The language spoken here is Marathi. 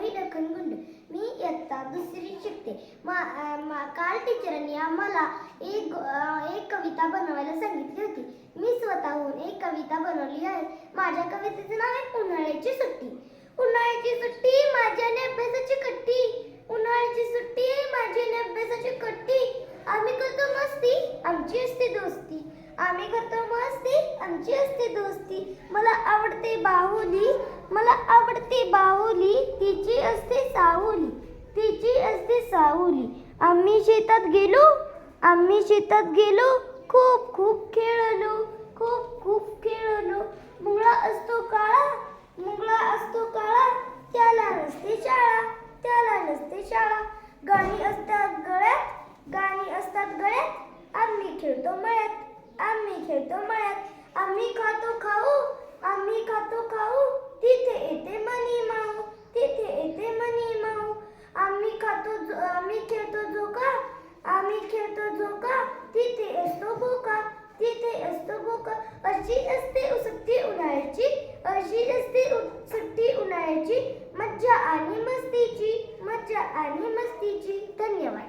मी लखनगुंड. मी इयत्ता दुसरी शिकते. काल टीचरांनी आम्हाला एक कविता बनवायला सांगितली होती. मी स्वतःहून एक कविता बनवली आहे. माझ्या कवितेचे नाव आहे उन्हाळ्याची सुट्टी. उन्हाळ्याची सुट्टी माझ्याने अभ्यासाची कट्टी. उन्हाळ्याची सुट्टी माझ्याने अभ्यासाची कट्टी. आम्ही करतो मस्ती, आमची असते दोस्ती. आम्ही करतो मस्ती, आमची असते दोस्ती. मला आवडते बाहुली, मला आवडते बाहुली. तिची असते सावली, तिची असते सावली. आम्ही शेतात गेलो, आम्ही शेतात गेलो. खूप खूप खेळलो, खूप खूप खेळलो. मुंगळा असतो काळा, मुंगळा असतो काळा. त्याला नसते शाळा, त्याला नसते शाळा. गाणी असतात गळ्यात, गाणी असतात गळ्यात. आम्ही खेळतो मळ्यात, आम्ही खेळतो मळ्यात. आम्ही खातो खाऊ, आम्ही खातो खाऊ. तिथे येते मनी माऊ, तिथे येते मनी माऊ. आम्ही खेळतो झोका, आम्ही खेळतो झोका. तिथे असतो बोका, तिथे असतो बोका. अशी असते सुट्टी उन्हाळ्याची, अशी असते सुट्टी उन्हाळ्याची. मज्जा आणि मस्तीची, मज्जा आणि मस्तीची. धन्यवाद.